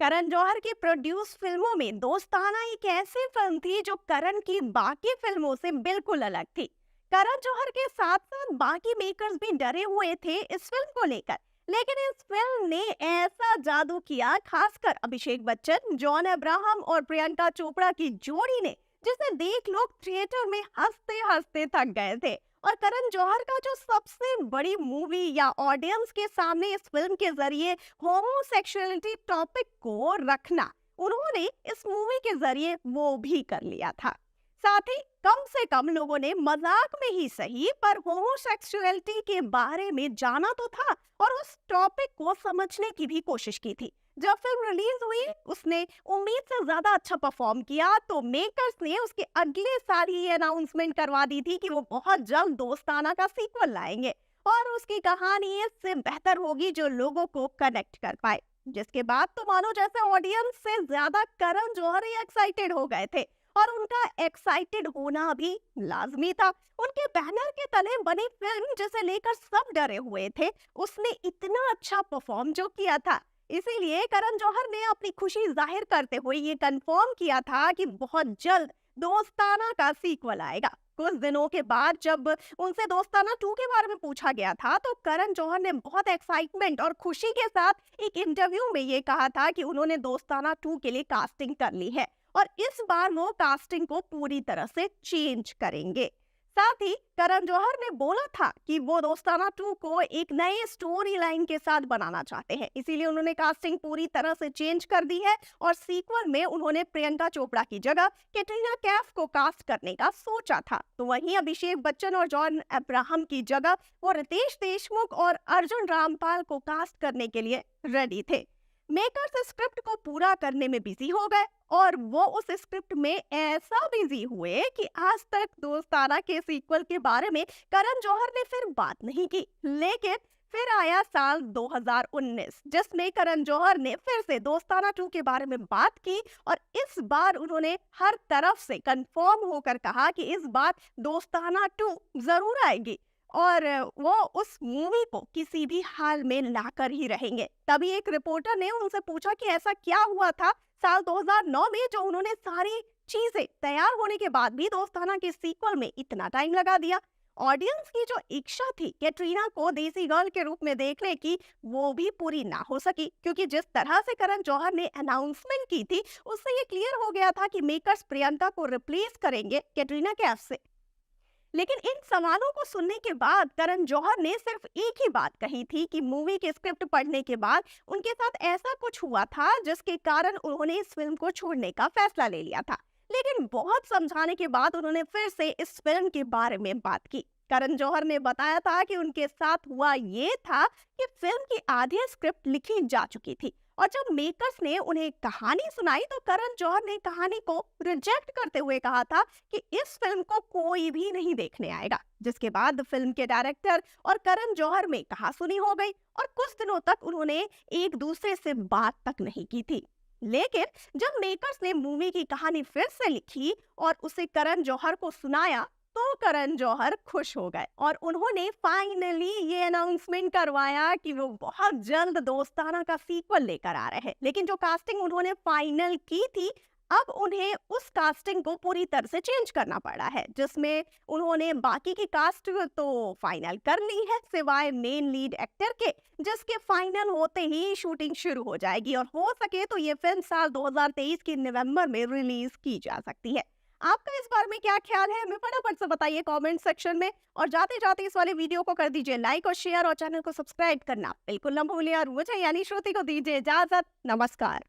करण जौहर की प्रोड्यूस फिल्मों में दोस्ताना एक ऐसी फिल्म थी जो करण की बाकी फिल्मों से बिल्कुल अलग थी। करण जौहर के साथ साथ बाकी मेकर्स भी डरे हुए थे इस फिल्म को लेकर, लेकिन इस फिल्म ने ऐसा जादू किया, खासकर अभिषेक बच्चन, जॉन अब्राहम और प्रियंका चोपड़ा की जोड़ी ने, जिसे देख लोग थिएटर में हंसते हंसते थक गए थे। और करण जौहर का जो सबसे बड़ी मूवी या ऑडियंस के सामने इस फिल्म के जरिए होमोसेक्सुअलिटी टॉपिक को रखना, उन्होंने इस मूवी के जरिए वो भी कर लिया था। साथ ही कम से कम लोगों ने मजाक में ही सही पर होमोसेक्सुअलिटी के बारे में जाना तो था और उस टॉपिक को समझने की भी कोशिश की थी। जब फिल्म रिलीज हुई, उसने उम्मीद से ज्यादा अच्छा परफॉर्म किया, तो मेकर्स ने उसके अगले साल ही ये अनाउंसमेंट करवा दी थी कि वो बहुत जल्द दोस्ताना का सीक्वल लाएंगे और उसकी कहानी इससे बेहतर होगी जो लोगों को कनेक्ट कर पाए। जिसके बाद तो मानो जैसे ऑडियंस से ज्यादा करण जौहर ही एक्साइटेड हो गए थे और उनका एक्साइटेड होना भी लाजमी था। उनके बैनर के तले बनी फिल्म जिसे लेकर सब डरे हुए थे, उसने इतना अच्छा परफॉर्म जो किया था, इसीलिए करण जौहर ने अपनी खुशी जाहिर करते हुए ये कंफर्म किया था कि बहुत जल्द दोस्ताना का सीक्वल आएगा। कुछ दिनों के बाद जब उनसे दोस्ताना 2 के बारे में पूछा गया था, तो करण जौहर ने बहुत एक्साइटमेंट और खुशी के साथ एक इंटरव्यू में ये कहा था कि उन्होंने दोस्ताना 2 के लिए कास्टिंग कर ली है और इस बार वो कास्टिंग को पूरी तरह से चेंज करेंगे। साथ ही करण जौहर ने बोला था कि वो दोस्ताना 2 को एक नए स्टोरी लाइन के साथ बनाना चाहते हैं, इसीलिए उन्होंने कास्टिंग पूरी तरह से चेंज कर दी है और सीक्वल में उन्होंने प्रियंका चोपड़ा की जगह कैटरीना कैफ को कास्ट करने का सोचा था। तो वहीं अभिषेक बच्चन और जॉन अब्राहम की जगह वो रितेश देशमुख और अर्जुन रामपाल को कास्ट करने के लिए रेडी थे। मेकर्स स्क्रिप्ट को पूरा करने में बिजी हो गए और वो उस स्क्रिप्ट में ऐसा बिजी हुए कि आज तक दोस्ताना के सीक्वल के बारे में करण जौहर ने फिर बात नहीं की। लेकिन फिर आया साल 2019, जिसमें करण जौहर ने फिर से दोस्ताना 2 के बारे में बात की और इस बार उन्होंने हर तरफ से कंफर्म होकर कहा कि इस बार दोस्ताना 2 जरूर आएगी और वो उस मूवी को किसी भी हाल में लाकर ही रहेंगे। तभी एक रिपोर्टर ने उनसे पूछा कि ऐसा क्या हुआ था साल 2009 में जो उन्होंने सारी चीजें तैयार होने के बाद भी दोस्ताना के सीक्वल में इतना टाइम लगा दिया। ऑडियंस की जो इच्छा थी कैटरीना को देसी गर्ल के रूप में देखने की, वो भी पूरी ना हो सकी, क्योंकि जिस तरह से करण जौहर ने अनाउंसमेंट की थी उससे ये क्लियर हो गया था कि मेकर्स प्रियंका को रिप्लेस करेंगे कैटरीना कैफ से। लेकिन इन सवालों को सुनने के बाद करण जौहर ने सिर्फ एक ही बात कही थी कि मूवी के स्क्रिप्ट पढ़ने के बाद उनके साथ ऐसा कुछ हुआ था जिसके कारण उन्होंने इस फिल्म को छोड़ने का फैसला ले लिया था। लेकिन बहुत समझाने के बाद उन्होंने फिर से इस फिल्म के बारे में बात की। करण जौहर ने बताया था कि उनके साथ हुआ ये था कि फिल्म की आधी स्क्रिप्ट लिखी जा चुकी थी और जब मेकर्स ने उन्हें कहानी सुनाई तो करण जौहर ने कहानी को रिजेक्ट करते हुए कहा था कि इस फिल्म को कोई भी नहीं देखने आएगा। जिसके बाद फिल्म के डायरेक्टर और करण जौहर में कहासुनी हो गई और कुछ दिनों तक उन्होंने एक दूसरे से बात तक नहीं की थी। लेकिन जब मेकर्स ने मूवी की कहानी फिर से लिखी और उसे करण जौहर को सुनाया, तो करण जौहर खुश हो गए और उन्होंने फाइनली ये अनाउंसमेंट करवाया कि वो बहुत जल्द दोस्ताना का सीक्वल लेकर आ रहे हैं। लेकिन जो कास्टिंग उन्होंने फाइनल की थी, अब उन्हें उस कास्टिंग को पूरी तरह से चेंज करना पड़ा है, जिसमें उन्होंने बाकी की कास्ट तो फाइनल कर ली है सिवाय मेन लीड एक्टर के, जिसके फाइनल होते ही शूटिंग शुरू हो जाएगी और हो सके तो ये फिल्म साल 2023 के नवंबर में रिलीज की जा सकती है। आपका इस बारे में क्या ख्याल है, हमें फटाफट से बताइए कमेंट सेक्शन में। और जाते जाते इस वाले वीडियो को कर दीजिए लाइक और शेयर और चैनल को सब्सक्राइब करना बिल्कुल न भूलिए और मुझे यानी श्रुति को दीजिए इजाजत। नमस्कार।